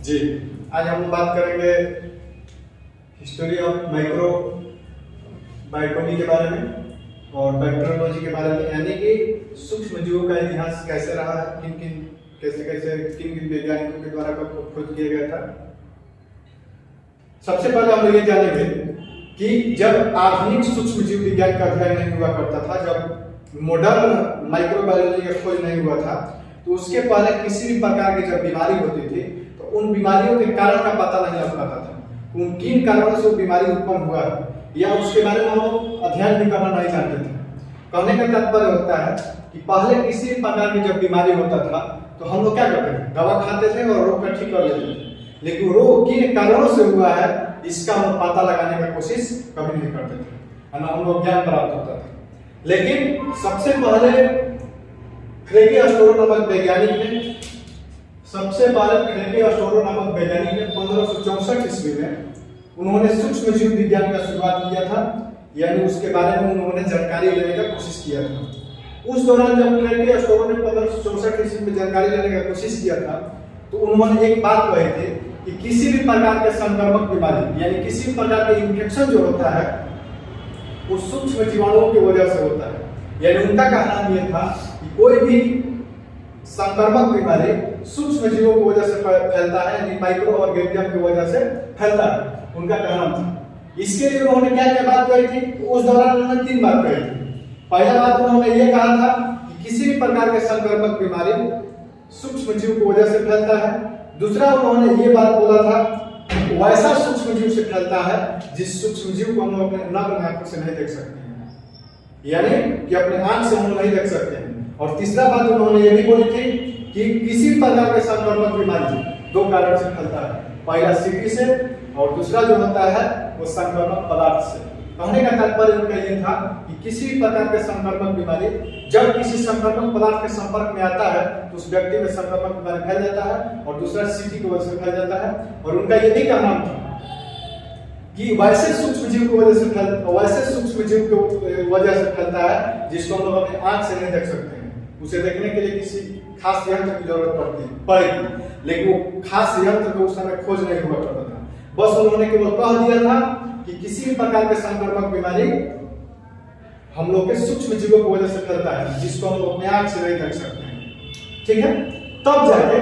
जी, आज हम बात करेंगे हिस्टोरी ऑफ बायोटोमी के बारे में और बैक्टीरियोलॉजी के बारे में, यानी कि सूक्ष्म जीवों का इतिहास कैसे रहा है, किन किन वैज्ञानिकों के द्वारा खोज किया गया था। सबसे पहले हम लोग ये जानेंगे कि जब आधुनिक सूक्ष्म जीव विज्ञान का अध्ययन नहीं हुआ करता था, जब मॉडर्न माइक्रोबायोलॉजी का खोज नहीं हुआ था, तो उसके पहले किसी भी प्रकार की जब बीमारी होती थी तो उन बीमारियों के कारण का पता नहीं लग पाता था, उन किन कारणों से वो बीमारी उत्पन्न हुआ है या उसके बारे में हम लोग अध्ययन भी करना नहीं जानते थे। कहने का तात्पर्य होता है कि पहले किसी भी प्रकार की जब बीमारी होता था तो हम लोग क्या करते थे, दवा खाते थे और रोग का ठीक कर लेते थे, लेकिन रोग किन कारणों से हुआ है इसका हम पता लगाने की कोशिश कभी नहीं करते थे, है ना। हम लोग ज्ञान प्राप्त होता था। लेकिन सबसे पहले क्रेके अस्टोरो नामक वैज्ञानिक ने 1564 ईस्वी में उन्होंने सूक्ष्म जीव विज्ञान का शुरुआत किया था, यानी उसके बारे में उन्होंने जानकारी लेने का कोशिश किया था। उस दौरान जब क्रेके अस्टोरो ने 1564 ईस्वी में जानकारी लेने का कोशिश किया था तो उन्होंने एक बात कही थी कि किसी भी प्रकार के संक्रामक बीमारी यानी किसी भी प्रकार के इन्फेक्शन जो होता है वो सूक्ष्म जीवाणुओं की वजह से होता है। यानी उनका कहना यह था कि कोई भी संक्रामक बीमारी सूक्ष्म जीवों की वजह से फैलता है, यानी माइक्रो ऑर्गेनिज्म की वजह से फैलता है, उनका कहना था। इसके लिए उन्होंने क्या क्या बात कही थी, उस दौरान उन्होंने 3 बात कही थी। पहला बात उन्होंने ये कहा था कि किसी भी प्रकार के संक्रामक बीमारी सूक्ष्म जीव की वजह से फैलता है। दूसरा उन्होंने ये बात बोला था वैसा सूक्ष्म जीव से फैलता है जिस सूक्ष्म जीव को हम लोग अपने नग्न आंखों से नहीं देख सकते हैं, यानी कि अपने आंख से हम लोग नहीं देख सकते हैं। और तीसरा बात उन्होंने ये भी बोली थी कि किसी प्रकार के संक्रामक बीमारी 2 कारण से फैलता है, पहला सीटी से और दूसरा जो होता है वो संक्रामक पदार्थ से। कहने का तात्पर्य उनका ये था कि किसी भी प्रकार के संक्रामक बीमारी जब किसी संक्रामक पदार्थ के संपर्क में आता है तो उस व्यक्ति में संक्रामक बीमारी फैल जाता है और दूसरा सीटी की वजह से फैल जाता है। और उनका ये भी कहना था कि वैसे सूक्ष्म जीव की वजह से फैलता है जिसको हम लोग अपने आंख से नहीं देख सकते हैं। उसे देखने के लिए किसी खास यंत्र की जरूरत पड़ेगी, लेकिन वो खास यंत्र को उस समय खोज नहीं हुआ करता था। बस उन्होंने केवल कह दिया था कि किसी भी प्रकार के संक्रामक बीमारी हम लोग के सूक्ष्म जीवों की वजह से फैलता है जिसको हम लोग अपने आंख से नहीं देख सकते हैं, ठीक है। तब जाके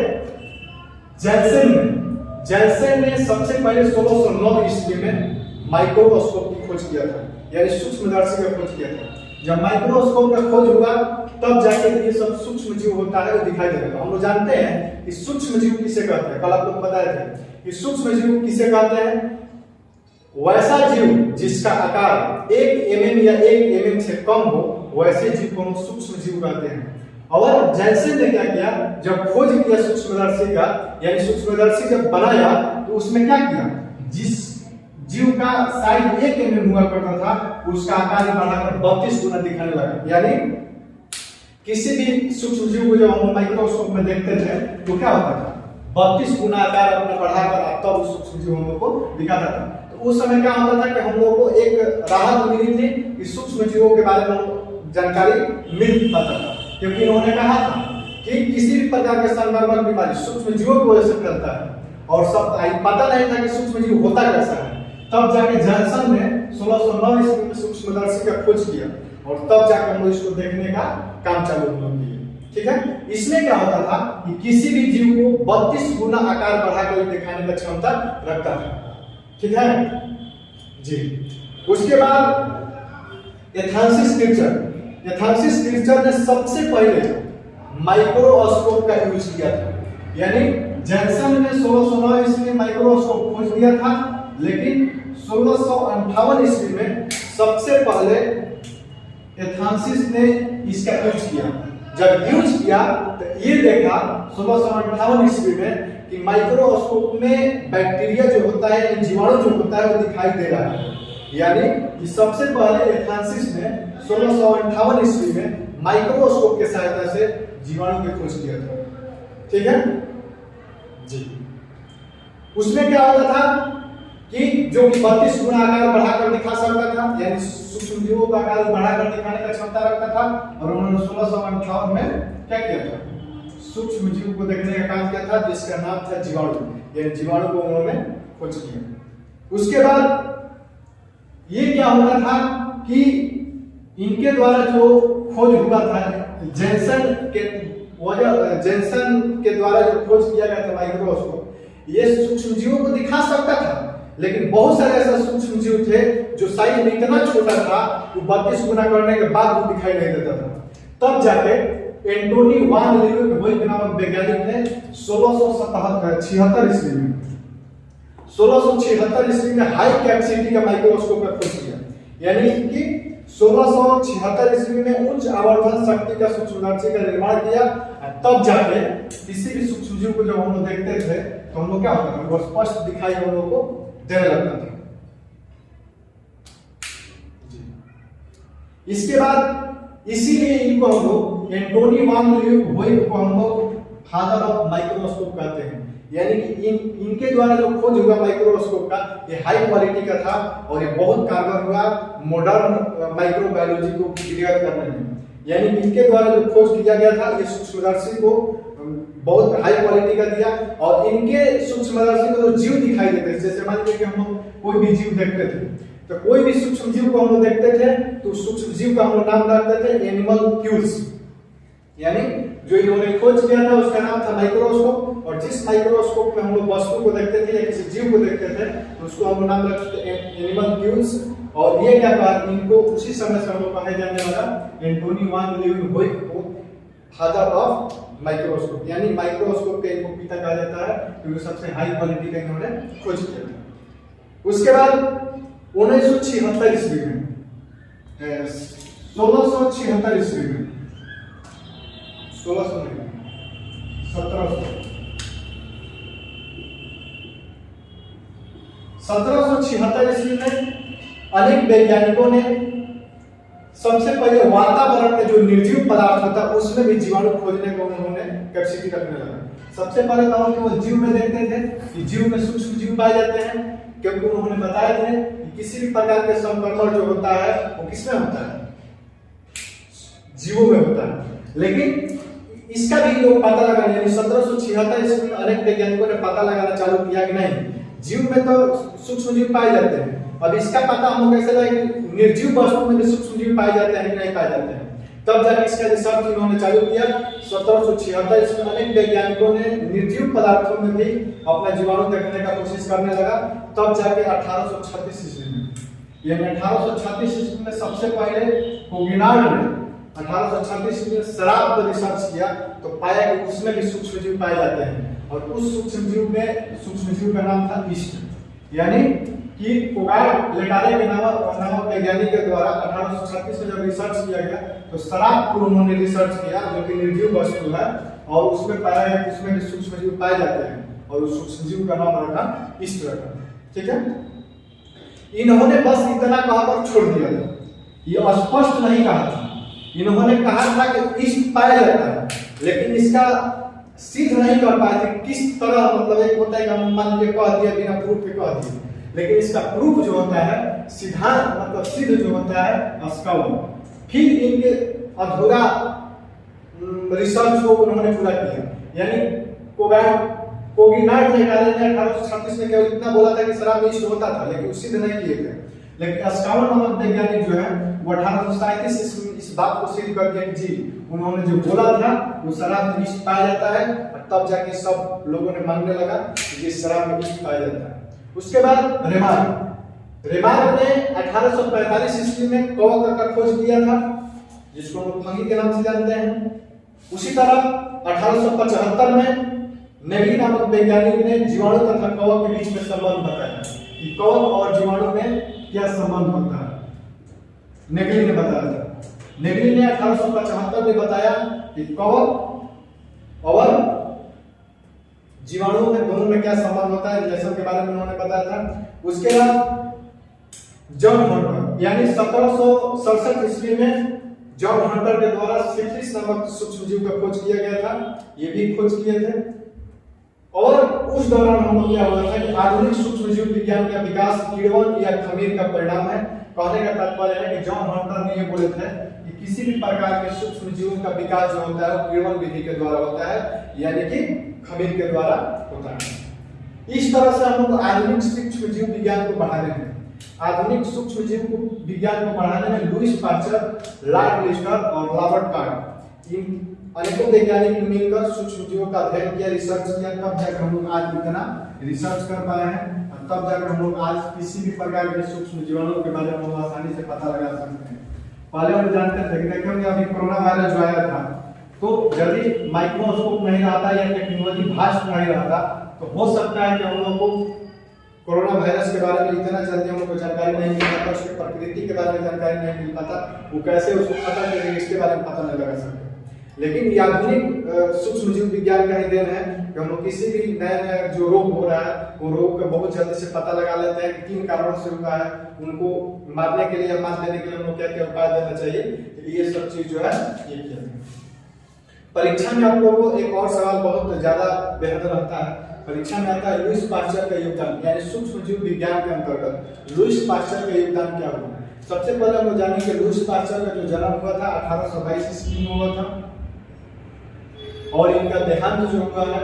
जैनसेन ने सबसे पहले 1609 ईस्वी में माइक्रोस्कोप की खोज किया था, यानी सूक्ष्मदर्शी का खोज किया था। जब माइक्रोस्कोप का खोज हुआ तब जाके ये सब सूक्ष्म जीव होता है वो दिखाई देने लगा। हम लोग जानते हैं कि सूक्ष्म जीव किसे कहते हैं, कल आप लोग बताए थे कि सूक्ष्म जीव किसे कहते हैं, वैसा जीव जिसका आकार 1 mm या 1 mm से कम हो वैसे जीव को हम सूक्ष्म जीव कहते हैं। और जैनसेन ने क्या किया, जब खोज किया सूक्ष्मदर्शी का, यानी सूक्ष्मदर्शी जब बनाया तो उसमें क्या किया, जिस जीव का साइज 1 mm हुआ करता था उसका आकार बढ़ाकर 32 गुना दिखाने लगा। यानी किसी भी सूक्ष्म जीव को जब हम माइक्रोस्कोप में देखते थे तो क्या होता था, 32 गुना आकार अपना बढ़ाकर तब उस सूक्ष्म जीव हम लोग को दिखाता था। तो उस समय क्या होता था कि हम लोग को एक राहत मिली थी कि सूक्ष्म जीवों के बारे में जानकारी मिल पाता था, क्योंकि इन्होंने कहा था कि किसी भी प्रकार के संक्रामक बीमारी सूक्ष्म जीवों की वजह से फैलता है और सब पता नहीं था कि सूक्ष्म जीव होता कैसा है। तब जाके जॉनसन ने 1609 ईस्वी में सूक्ष्मदर्शी का खोज किया और तब जाकर हम लोग इसको देखने का काम चालू किया, ठीक है। इसमें क्या होता था कि किसी भी जीव को 32 गुना आकार बढ़ाकर दिखाने की क्षमता रखता था, ठीक है जी। उसके बाद एथांसिस क्रिचर ने सबसे पहले माइक्रोस्कोप का यूज किया था, यानी जॉनसन ने 1609 ईस्वी में माइक्रोस्कोप खोज दिया था, लेकिन 1658 ईस्वी में सबसे पहले एथांसिस ने इसका यूज किया। जब यूज किया तो ये देखा 1658 ईस्वी में कि माइक्रोस्कोप में बैक्टीरिया जो होता है, जीवाणु जो होता है वो दिखाई दे रहा है। यानी कि सबसे पहले एथांसिस ने 1658 ईस्वी में माइक्रोस्कोप की सहायता से जीवाणु की खोज किया था, ठीक है जी। उसमें क्या होता था कि जो 32 गुना आकार बढ़ाकर दिखा सकता था, यानी सूक्ष्म जीवों का आकार बढ़ाकर दिखाने का क्षमता रखता था। और उन्होंने 1658 में क्या किया था, सूक्ष्म जीव को देखने का काम किया था, जिसका नाम था जीवाणु। ये जीवाणु को उन्होंने खोज किया। उसके बाद ये क्या हुआ था कि इनके द्वारा जो खोज हुआ था, जेनसन के द्वारा जो खोज किया गया था माइक्रोस्कोप, ये सूक्ष्म जीवों को दिखा सकता था, लेकिन बहुत सारे ऐसे सूक्ष्म जीव थे जो साइज में इतना छोटा था, वो 32 गुना करने के बाद वो दिखाई नहीं देता था। तब जाके एंटोनी वान लीवेनहोइक नामक वैज्ञानिक ने 1676 ईस्वी में 1676 ईस्वी में हाई कैपेसिटी का माइक्रोस्कोप का खोज किया। यानी कि 1676 ईस्वी में उच्च आवर्धन शक्ति का सूक्ष्मदर्शी का निर्माण किया। तब जाके किसी भी सूक्ष्म जीव को जब हम लोग देखते थे तो हम लोग क्या होता था, वो स्पष्ट दिखाई हम लोग को देने लगता था। इसके बाद इसीलिए इनको हम लोग एंटोनी वान लीवेनहोइक को हम लोग फादर ऑफ माइक्रोस्कोप कहते हैं। यानी कि इनके द्वारा जो खोज हुआ माइक्रोस्कोप का, ये हाई क्वालिटी का था और ये बहुत कारगर हुआ मॉडर्न माइक्रोबायोलॉजी को क्लियर करने में। यानी कि इनके द्वारा जो खोज किया गया था, ये सूक्ष्मदर्शी को बहुत हाई क्वालिटी का दिया। और इनके सूक्ष्मदर्शी को जो जीव दिखाई देते थे, जैसे मान लीजिए कि हम लोग कोई भी जीव देखते थे, तो कोई भी सूक्ष्म जीव को हम लोग देखते थे तो सूक्ष्म जीव का हम लोग नाम रखते थे एनिमल्क्यूल्स। यानी जो इन्होंने खोज किया था उसका नाम था माइक्रोस्कोप। और जिस माइक्रोस्कोप में हम लोग वस्तु को देखते थे या किसी जीव को देखते थे तो उसको हम लोग नाम रखते थे एनिमल्क्यूल्स। और ये क्या कहा, इनको उसी समय से हम लोग कहा जाने वाला एंटोनी वान लीवेनहोइक को फादर ऑफ माइक्रोस्कोप, यानी माइक्रोस्कोप के इनको पिता कहा जाता है क्योंकि सबसे हाई क्वालिटी का इन्होंने खोज किया था। उसके बाद 1976 ईस्वी में 1676 ईस्वी में 1776 ईस्वी में अनेक वैज्ञानिकों ने सबसे पहले वातावरण में जो निर्जीव पदार्थ होता है उसमें भी जीवाणु खोजने को उन्होंने कैपेसिटी रखने लगा। सबसे पहले तो हम वो जीव में देखते थे कि जीव में सूक्ष्म जीव पाए जाते हैं, क्योंकि उन्होंने बताया थे कि किसी भी प्रकार के संक्रमण जो होता है वो किसमें होता है, जीवों में होता है। लेकिन इसका भी लोग पता लगा, यानी 1776 ईस्वी में अनेक वैज्ञानिकों ने पता लगाना चालू किया कि नहीं, जीव में तो सूक्ष्म जीव पाए जाते हैं। अब इसका पता हम कैसे लगे कि निर्जीव वस्तु में भी सूक्ष्म जीव पाए जाते हैं कि नहीं पाए जाते हैं। तब जाके इसका रिसर्च इन्होंने चालू किया। 1776 ईस्वी में अनेक वैज्ञानिकों ने निर्जीव पदार्थों में भी अपना जीवाणु देखने का कोशिश करने लगा। तब जाके 1836 ईस्वी में, यानी 1836 ईस्वी में सबसे पहले कोगिनार्ड ने 1836 में शराब पर रिसर्च किया तो पाया कि उसमें भी सूक्ष्म जीव पाए जाते हैं। और उस सूक्ष्म जीव का नाम था ईस्ट। यानी कि कोगार्ड लेटारे के नामक वैज्ञानिक के द्वारा 1836 में जब रिसर्च किया गया तो शराब पर उन्होंने रिसर्च किया जो कि निर्जीव वस्तु है, और उसमें पाया गया कि उसमें भी सूक्ष्म जीव पाए जाते हैं और उस सूक्ष्म जीव का नाम रखा ईस्ट रखा। ठीक है, इन्होंने बस इतना कहकर छोड़ दिया था, ये स्पष्ट नहीं कहा था। इन्होंने कहा था कि ईस्ट पाया जाता है, लेकिन इसका सिद्ध नहीं कर पाए थे किस तरह। मतलब एक होता है कि हम मान लीजिए कह दिया बिना प्रूफ के कह दिया, लेकिन इसका प्रूफ जो होता है सिद्धांत मतलब सिद्ध जो होता है स्काउट। फिर इनके अधूरा रिसर्च को उन्होंने पूरा किया। यानी कोगिनार्ड ने 1836 में केवल इतना बोला था कि शराब में ईस्ट होता था, लेकिन सिद्ध नहीं किए थे। लेकिन स्काउट नामक वैज्ञानिक जो है वो 1837 इस बात को सिद्ध कर दिया कि जी उन्होंने जो बोला था वो शराब में ईस्ट पाया जाता है। और तब जाके सब लोगों ने मानने लगा कि शराब में ईस्ट पाया जाता है। उसके बाद रेमार्क ने 1845 ईस्वी में कवक का खोज किया था, जिसको हम फंगी के नाम से जानते हैं। उसी तरह 1875 में नेगली नामक वैज्ञानिक ने जीवाणु तथा कवक के बीच में संबंध बताया कि कवक और जीवाणु में क्या संबंध होता है। नेगली ने बताया था। नेगली ने 1875 में बताया कि कवक और जीवाणु में दोनों में क्या संबंध होता है, रिलेशन के बारे में उन्होंने बताया था। उसके बाद जॉन हंटर, यानी 1767 ईस्वी में जॉन हंटर के द्वारा सिफिलिस नामक सूक्ष्म जीव का खोज किया गया था। ये भी खोज किए थे। और उस दौरान हम लोग क्या हुआ था कि आधुनिक सूक्ष्म जीव विज्ञान का विकास कीड़ों या खमीर का परिणाम है। कहने का तात्पर्य है कि जॉन हंटर ने ये बोले थे कि किसी भी प्रकार के सूक्ष्म जीवों का विकास जो होता है किण्वन विधि के द्वारा होता है, यानी कि खमीर के द्वारा होता है। इस तरह से हम लोग आधुनिक सूक्ष्म जीव विज्ञान को बढ़ा रहे हैं। आधुनिक सूक्ष्म जीव को विज्ञान को बढ़ाने में लुईस पाश्चर, लॉर्ड लिस्टर और रॉबर्ट कॉक इन अनेकों वैज्ञानिक ने मिलकर सूक्ष्म जीवों का अध्ययन किया, रिसर्च किया, तब जाकर हम लोग आज इतना रिसर्च कर पाए हैं, तब जाकर हम लोग आज किसी भी प्रकार के सूक्ष्म जीवाणुओं के बारे में हम आसानी से पता लगा सकते हैं। पहले हम जानते थे कि देखिए अभी कोरोना वायरस जो आया था, तो यदि माइक्रोस्कोप नहीं रहता या टेक्नोलॉजी फास्ट नहीं रहता तो हो सकता है कि हम लोग को कोरोना वायरस के बारे में इतना जल्दी हम लोग को जानकारी नहीं मिल पाता, उसकी प्रकृति के बारे में जानकारी नहीं मिल पाता, वो कैसे उसको पता करेंगे इसके बारे में पता नहीं लगा सकते। लेकिन ये आधुनिक सूक्ष्म जीव विज्ञान का ही देन है कि हम लोग किसी भी नया नया जो रोग हो रहा है वो रोग का बहुत जल्दी से पता लगा लेते हैं कि किन कारणों से हुआ है, उनको मारने के लिए या मार देने के लिए हम लोग क्या क्या उपाय देना चाहिए, ये सब चीज जो है ये किया। परीक्षा में आप लोगों को एक और सवाल बहुत ज्यादा बेहतर रहता है, परीक्षा में आता है लुईस पाश्चर का योगदान, यानी सूक्ष्म जीव विज्ञान के अंतर्गत लुईस पाश्चर का योगदान क्या हुआ। सबसे पहले हम लोग जानेंगे लुईस पाश्चर का जो जन्म हुआ था 1822 ईस्वी में हुआ था और इनका देहांत जो हुआ है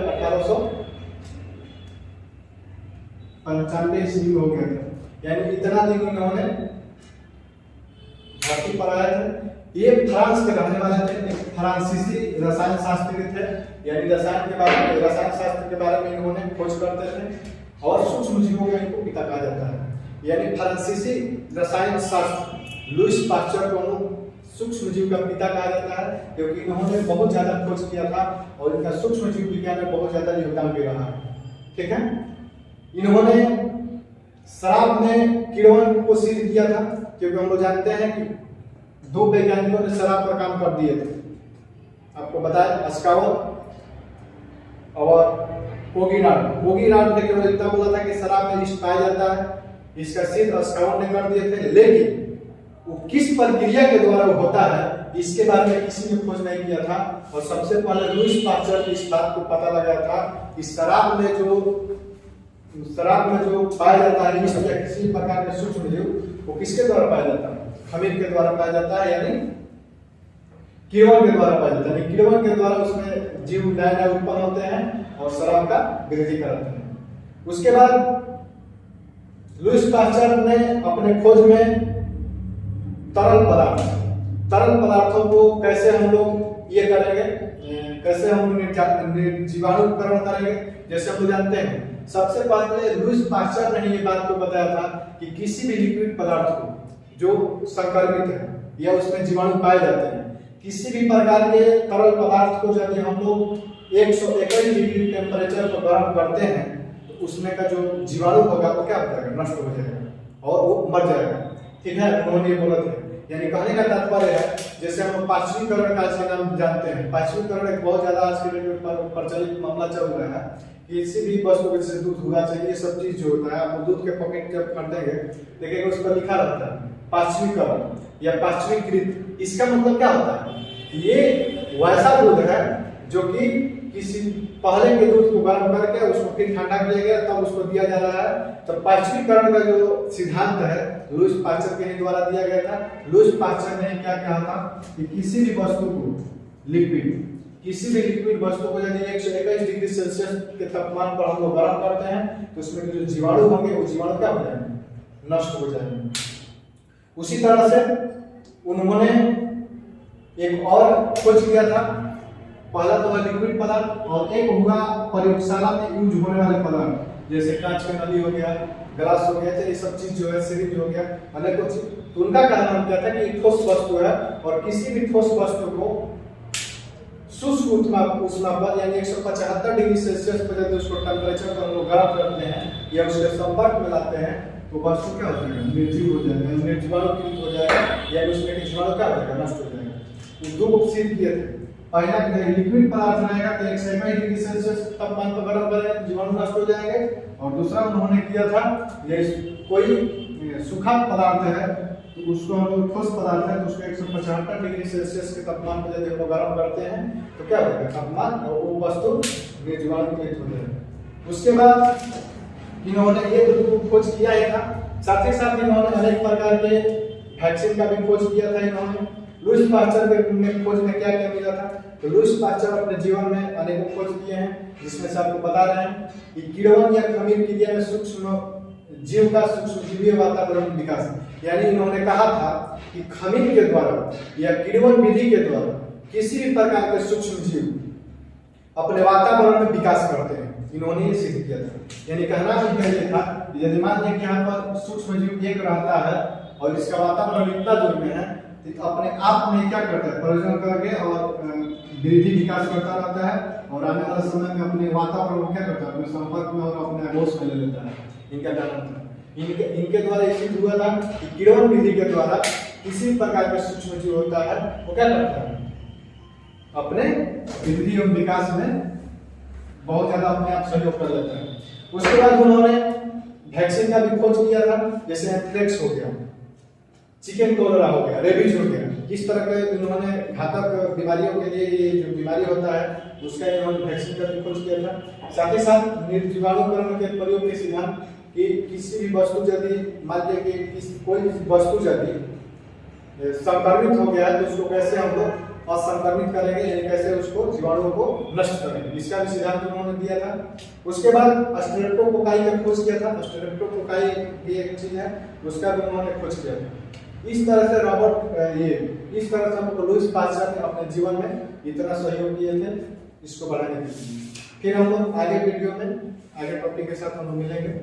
1895 ईस्वी में हो गया था, यानी इतना दिन इन्होंने धरती पर आए थे। ये फ्रांस के रहने वाले थे, एक फ्रांसीसी रसायन शास्त्री थे, यानी रसायन शास्त्र के बारे में इन्होंने खोज करते थे और सूक्ष्म जीवों का इनको पिता कहा जाता है। यानी फ्रांसीसी रसायन शास्त्र लुईस पाश्चर को सूक्ष्म जीव का पिता कहा जाता है, क्योंकि इन्होंने बहुत ज्यादा खोज किया था और इनका सूक्ष्म जीव विज्ञान में बहुत ज्यादा योगदान भी रहा है। ठीक है, इन्होंने शराब में किण्वन को सिद्ध किया था, क्योंकि हम लोग जानते हैं कि दो वैज्ञानिकों ने शराब पर काम कर दिए थे, आपको बताया अस्कावत और कोगीनार्ड ने केवल इतना बोला था कि शराब में विष पाया जाता है, इसका सिद्ध अस्कावत ने कर दिए थे, लेकिन वो किस प्रक्रिया के द्वारा होता है इसके बारे में किसी ने खोज नहीं किया था। और सबसे पहले लुईस पाश्चर इस बात को पता लगाया था कि शराब में जो पाया जाता है विष या किसी प्रकार के सूक्ष्म जीव वो किसके द्वारा पाया जाता है, खमीर के द्वारा पाया जाता है, यानी किण्वन के द्वारा पाया जाता है। किण्वन के द्वारा उसमें जीव नए नए उत्पन्न होते हैं और शराब का वृद्धि कराते हैं। उसके बाद लुईस पाश्चर ने अपने खोज में तरल पदार्थों को कैसे हम लोग ये करेंगे, कैसे हम जीवाणुकरण करेंगे। जैसे हम लोग जानते हैं सबसे पहले लुईस पाश्चर ने ये बात को बताया था कि किसी भी लिक्विड पदार्थ को जो संक्रमित है या उसमें जीवाणु पाए जाते हैं, किसी भी प्रकार के तरल पदार्थ को यदि हम लोग 121 डिग्री टेम्परेचर पर गर्म करते हैं तो उसमें का जो जीवाणु होगा वो क्या हो जाएगा, नष्ट हो जाएगा और वो मर जाएगा। ठीक है, उन्होंने ये बोला था। यानी कहने का तात्पर्य है, जैसे हम पांचवीकरण का आज के नाम जानते हैं, पांचवीकरण एक बहुत ज्यादा आज के डेट में प्रचलित मामला चल रहा है। किसी भी वस्तु को जैसे दूध होना चाहिए, ये सब चीज जो होता है, आप दूध के पैकेट जब खरीदेंगे देखिएगा उस पर लिखा रहता है पांचवीकरण या पांचवीकृत। इसका मतलब क्या होता है, ये वैसा दूध है जो कि किसी पहले के दूध को गर्म करके उसको फिर ठंडा किया गया तब उसको दिया जा रहा है। तो पांचवीकरण का जो सिद्धांत है लुईस पाश्चर के द्वारा दिया गया था। लुईस पाश्चर ने क्या कहा था कि किसी भी वस्तु को किसी भी लिक्विड वस्तु को यदि 121 डिग्री सेल्सियस के तापमान पर हम लोग गर्म करते हैं तो उसमें जो जीवाणु होंगे वो जीवाणु क्या हो जाएंगे, नष्ट हो जाएंगे। उसी तरह से उन्होंने एक और खोज किया था, पहला तो है लिक्विड पदार्थ और एक हुआ प्रयोगशाला में यूज होने वाले पदार्थ, जैसे कांच का नली हो गया, ग्लास हो गया, ये सब चीज जो है सिरिंज हो गया, अनेकों चीज। तो उनका कहना क्या था कि ठोस वस्तु है और किसी भी ठोस वस्तु को शुष्क उष्मा पर यानी 175 डिग्री सेल्सियस पर यदि उसको टेम्परेचर पर हम लोग गर्म करते हैं या उसके संपर्क में लाते हैं तो वस्तु क्या हो जाएगा, निर्जीव हो जाएगा, निर्जीवाणुकृत हो जाएगा या उसमें के जीवाणु क्या हो जाएगा, नष्ट हो जाएगा। दो को सिद्ध किए थे, पहला लिक्विड पदार्थ रहेगा तो 121 डिग्री सेल्सियस तापमान पर गर्म करेंगे तो जीवाणु नष्ट हो जाएंगे। और दूसरा उन्होंने किया था ये कोई सूखा पदार्थ है तो उसको हम लोग ठोस पदार्थ है तो उसको 175 डिग्री सेल्सियस के तापमान पर जब गर्म करते हैं तो क्या होगा, तापमान और वो वस्तु निर्जीवाणुकृत हो जाएगा। उसके बाद इन्होंने ये तो खोज किया ही था, साथ ही साथ इन्होंने अनेक प्रकार के वैक्सीन का भी खोज किया था इन्होंने। लुईस पास्चर के खोज में क्या क्या मिला था? तो लुईस पास्चर अपने जीवन में अनेकों खोज किए हैं, जिसमें से आपको बता रहे हैं कि किण्वन या खमीर क्रिया में सूक्ष्म जीव का सूक्ष्म जीवीय वातावरण विकास, यानी इन्होंने कहा था कि खमीर के द्वारा या किण्वन विधि के द्वारा किसी भी प्रकार के सूक्ष्म जीव अपने वातावरण में विकास करते हैं, इन्होंने ये सिद्ध किया था। यानी कहना इनका ये था, यदि मान लें कि यहाँ पर सूक्ष्म जीव एक रहता है और इसका वातावरण इतना दूर में है, तो अपने आप में क्या करता है, प्रजनन करके और वृद्धि विकास करता रहता है, और आने वाले समय में अपने वातावरण को क्या करता है, अपने संपर्क में और अपने आगोश में ले लेता है। इनका कहना था, इनके द्वारा ये सिद्ध हुआ था कि किण्वन विधि के द्वारा किसी प्रकार का सूक्ष्म जीव होता है वो क्या करता है, अपने वृद्धि और विकास में बहुत ज्यादा अपने आप सहयोग कर लेता है। उसके बाद उन्होंने वैक्सीन का भी खोज किया था, जैसे एंथ्रेक्स हो गया, चिकन कोलेरा हो गया, रेबीज हो गया। इस तरह के इन्होंने घातक बीमारियों के लिए ये जो बीमारी होता है उसका इन्होंने वैक्सीन का भी खोज किया था। साथ ही साथ निर्जीवाणुकरण के प्रयोग के सिद्धांत कि किसी भी वस्तु यदि मान लीजिए कि कोई वस्तु यदि संक्रमित हो गया है तो उसको कैसे हम लोग असंक्रमित करेंगे, यानी कैसे उसको जीवाणुओं को नष्ट करेंगे, इसका भी सिद्धांत उन्होंने दिया था। उसके बाद स्ट्रेप्टोकोकाई का खोज किया था। स्ट्रेप्टोकोकाई भी एक चीज है, उसका भी उन्होंने खोज किया था। इस तरह से इस तरह से हमको लुईस पास्चर ने अपने जीवन में इतना सहयोग किए थे इसको बढ़ाने के लिए। फिर हम लोग आगे वीडियो में आगे टॉपिक के साथ हम लोग मिलेंगे।